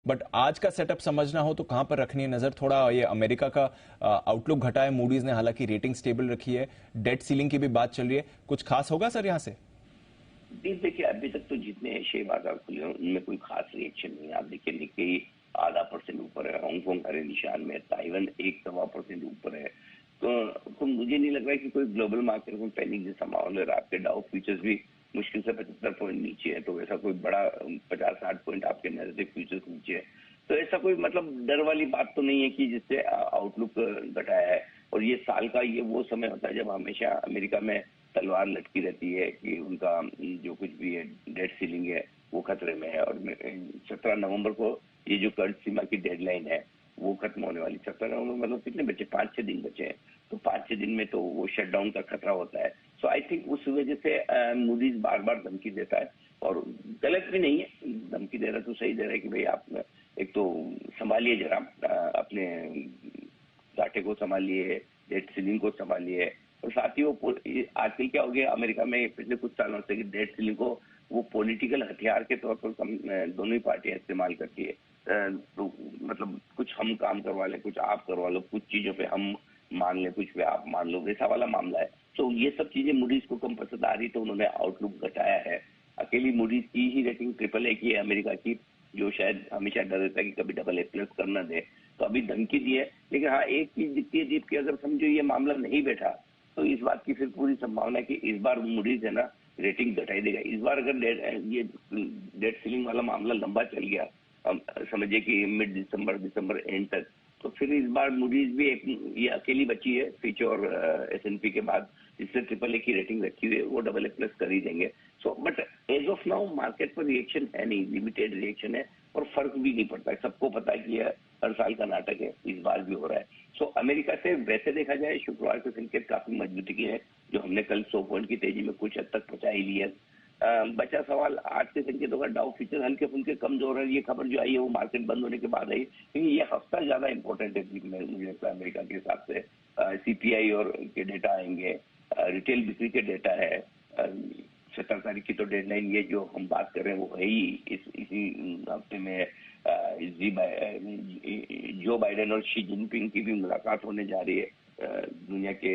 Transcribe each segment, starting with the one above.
But आज का setup समझना हो तो कहां पर रखनी है नजर? थोड़ा ये अमेरिका का आउटलुक घटा है मूडीज ने, हालांकि रेटिंग स्टेबल रखी है, डेट सीलिंग की भी बात चल रही है, कुछ खास होगा सर यहां से? जी देखिए, अभी तक तो जितने एशियाई बाजार खुले हैं उनमें कोई खास रिएक्शन नहीं है। आप देखिए निक्केई ½ % ऊपर है, हांगकांग हरे निशान में, ताइवान 1-1.25% ऊपर है। तो मुझे नहीं लग रहा है कि कोई ग्लोबल मार्केट में पैनिक जैसा माहौल है। रात के डाउ फ्यूचर्स भी मुश्किल से 75 पॉइंट नीचे है, तो ऐसा कोई बड़ा 50-60 पॉइंट आपके नैरेटिव फ्यूचर्स नीचे है। तो ऐसा कोई मतलब डर वाली बात तो नहीं है कि जिससे आउटलुक घटाया है। और ये साल का ये वो समय होता है जब हमेशा अमेरिका में तलवार लटकी रहती है कि उनका जो कुछ भी है डेट सीलिंग है वो खतरे में है। और 17 नवंबर को ये जो कर्ज सीमा की डेडलाइन है वो खत्म होने वाली। 17 नवंबर मतलब कितने बचे, 5-6 दिन बचे हैं। तो 5-6 दिन में तो वो शटडाउन का खतरा होता है। सो आई थिंक उस वजह से मूडीज बार बार धमकी देता है, और गलत भी नहीं है, धमकी दे रहा तो सही दे रहा है कि भाई आप एक तो संभालिए जरा, अपने घाटे को संभालिए, डेट सीलिंग को संभालिए। और साथ ही वो आजकल क्या हो गया अमेरिका में पिछले कुछ सालों से कि डेट सीलिंग को वो पॉलिटिकल हथियार के तौर पर दोनों ही पार्टियां इस्तेमाल करती है। तो मतलब कुछ हम काम करवा लें, कुछ आप करवा लो, कुछ चीजों पे हम मान लें, कुछ पे आप मान लो, वैसा वाला मामला है। तो ये सब चीजें मूडीज को कम पसंद आ रही, तो उन्होंने आउटलुक घटाया है। अकेली मूडीज की ही रेटिंग AAA की है अमेरिका की, जो शायद हमेशा डर रहता है कि कभी AA+ कर ना दे, तो अभी धमकी दी है। लेकिन हाँ, एक चीज दिखती है दीप की, अगर समझो ये मामला नहीं बैठा तो इस बात की फिर पूरी संभावना है कि इस बार मूडीज है ना रेटिंग घटाई देगा। इस बार अगर ये डेट सीलिंग वाला मामला लंबा चल गया, समझिए कि मिड दिसंबर एंड तक, तो फिर इस बार मूडीज भी एक ये अकेली बची है फिच और S&P के बाद जिससे AAA की रेटिंग रखी हुई है, वो AA+ कर ही देंगे। So but as of now market पर रिएक्शन है नहीं, लिमिटेड रिएक्शन है, और फर्क भी नहीं पड़ता है। सबको पता है कि यह हर साल का नाटक है, इस बार भी हो रहा है। सो अमेरिका से वैसे देखा जाए शुक्रवार के संकेत काफी मजबूती के हैं, जो हमने कल 100 पॉइंट की तेजी में कुछ हद तक पहुंचा ही ली है। बचा सवाल आज के संकेतों का। डाउ फ्यूचर हल्के फुल्के कमजोर है, ये खबर जो आई है वो मार्केट बंद होने के बाद आई, क्योंकि ये हफ्ता ज्यादा इंपॉर्टेंट है मुझे लगता है अमेरिका के हिसाब से। CPI और के डेटा आएंगे, रिटेल बिक्री के डेटा है, 17 तारीख की तो डेडलाइन ये जो हम बात कर रहे हैं वो है ही इसी हफ्ते में। जो बाइडेन और शी जिनपिंग की भी मुलाकात होने जा रही है, दुनिया के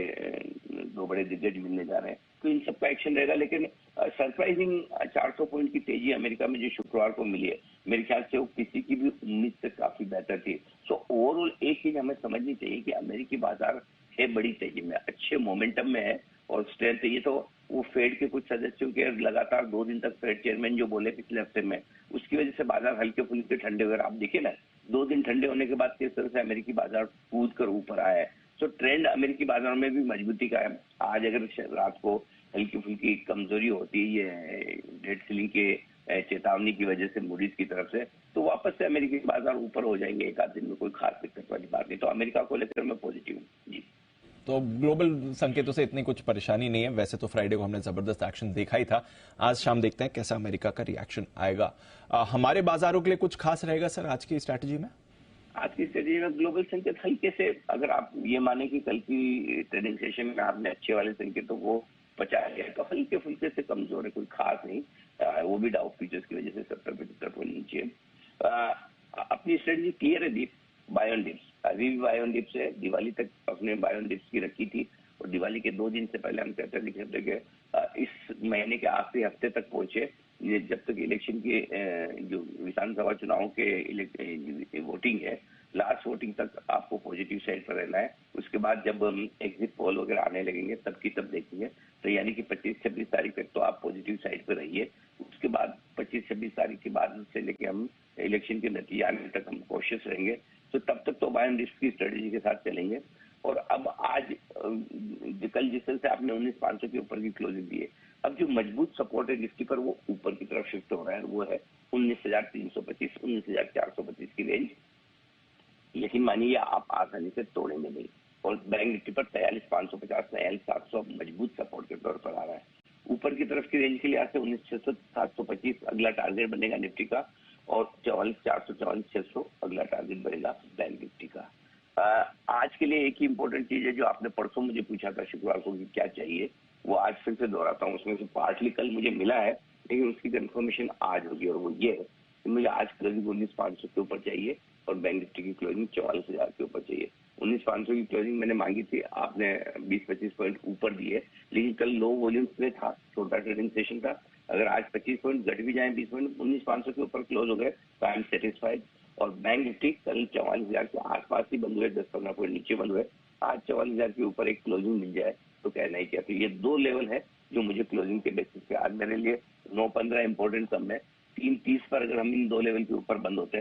2 बड़े दिग्गज मिलने जा रहे हैं, तो इन सबका एक्शन रहेगा। लेकिन सरप्राइजिंग 400 पॉइंट की तेजी अमेरिका में जो शुक्रवार को मिली है, मेरे ख्याल से वो किसी की भी उम्मीद से काफी बेहतर थी। सो ओवरऑल एक चीज हमें समझनी चाहिए कि अमेरिकी बाजार है बड़ी तेजी में, अच्छे मोमेंटम में है और स्ट्रेंथ है। ये तो वो फेड के कुछ सदस्यों के लगातार 2 दिन तक फेड चेयरमैन जो बोले पिछले हफ्ते में, उसकी वजह से बाजार हल्के फुल्के ठंडे हुए। आप देखिए ना, 2 दिन ठंडे होने के बाद किस तरह से अमेरिकी बाजार कूद कर ऊपर आया है। तो ट्रेंड अमेरिकी बाजार में भी मजबूती का है। आज अगर रात को हल्की फुल्की कमजोरी होती है ये डेट सीलिंग के चेतावनी की वजह से मूडीज की तरफ से, तो वापस से अमेरिकी बाजार ऊपर हो जाएंगे एक आध दिन में, कोई खास दिक्कत वाली बात नहीं। तो अमेरिका को लेकर मैं पॉजिटिव हूँ जी। तो ग्लोबल संकेतों से इतनी कुछ परेशानी नहीं है। वैसे तो फ्राइडे को हमने जबरदस्त एक्शन देखा ही था। आज शाम देखते हैं कैसा अमेरिका का रिएक्शन आएगा। हमारे बाजारों के लिए कुछ खास रहेगा सर आज की स्ट्रैटेजी में? आज की स्थिति में ग्लोबल संकेत हल्के से, अगर आप ये माने कि कल की ट्रेडिंग सेशन में आपने अच्छे वाले संकेतों को बचा लिया, तो हल्के फुल्के से कमजोर है, कोई खास नहीं। वो भी डाउ फ्यूचर्स की वजह से 70-75 पॉइंट नीचे। अपनी स्ट्रेटेजी क्लियर है दीप, बाय ऑन डिप्स। अभी भी बाय ऑन डिप्स है, दिवाली तक अपने बाय ऑन डिप्स की रखी थी, और दिवाली के 2 दिन से पहले हम कहते थे कि इस महीने के आखिरी हफ्ते तक पहुंचे, ये जब तक इलेक्शन के जो विधानसभा चुनाव के वोटिंग है, लास्ट वोटिंग तक आपको पॉजिटिव साइड पर रहना है। उसके बाद जब एग्जिट पोल वगैरह आने लगेंगे तब की तब देखेंगे। तो यानी कि 25-26 तारीख तक तो आप पॉजिटिव साइड पर रहिए। उसके बाद 25-26 तारीख के बाद से लेके हम इलेक्शन के नतीजे आने तक हम कोशिश रहेंगे। तो तब तक तो बाय एंड रिस्क की स्ट्रेटेजी के साथ चलेंगे। और अब आज कल जिस तरह से आपने 19,500 के ऊपर की क्लोजिंग दी है, अब जो मजबूत सपोर्ट है निफ्टी पर वो ऊपर की तरफ शिफ्ट हो रहा है, वो है 19,325 19,425 की रेंज। लेकिन मानिए आप आसानी से तोड़ेंगे नहीं। और बैंक निफ्टी पर 43,550 43,700 मजबूत सपोर्ट के तौर पर आ रहा है। ऊपर की तरफ की रेंज के लिए 19,725 अगला टारगेट बनेगा निफ्टी का, और 44,400 44,600 अगला टारगेट बनेगा बैंक निफ्टी का। आज के लिए एक ही इंपॉर्टेंट चीज है जो आपने परसों मुझे पूछा था शुक्रवार को कि क्या चाहिए, वो आज फिर से दोहराता हूँ। उसमें से पार्टली कल मुझे मिला है, लेकिन उसकी कंफर्मेशन आज होगी, और वो ये है मुझे आज क्लोजिंग 19,500 के ऊपर चाहिए और बैंक निफ्टी की क्लोजिंग 44,000 के ऊपर चाहिए। 19,500 की क्लोजिंग मैंने मांगी थी, आपने 20-25 पॉइंट ऊपर दिए, लेकिन कल लो वॉल्यूम्स में था, छोटा ट्रेडिंग सेशन था। अगर आज 25 पॉइंट घट भी जाए, 20 पॉइंट 19,500 के ऊपर क्लोज हो गए तो आई एम सेटिस्फाइड। और बैंक निफ्टी कल 44,000 के आसपास ही बंद हुए, 10-15 पॉइंट नीचे बंद हुए। आज 44,000 के ऊपर एक क्लोजिंग मिल जाए तो कहना ही क्या। तो ये दो लेवल है जो मुझे क्लोजिंग के बेसिस पे आज मेरे लिए 9-15 इंपॉर्टेंट सम है। 3:30 पर अगर हम इन दो लेवल के ऊपर बंद होते हैं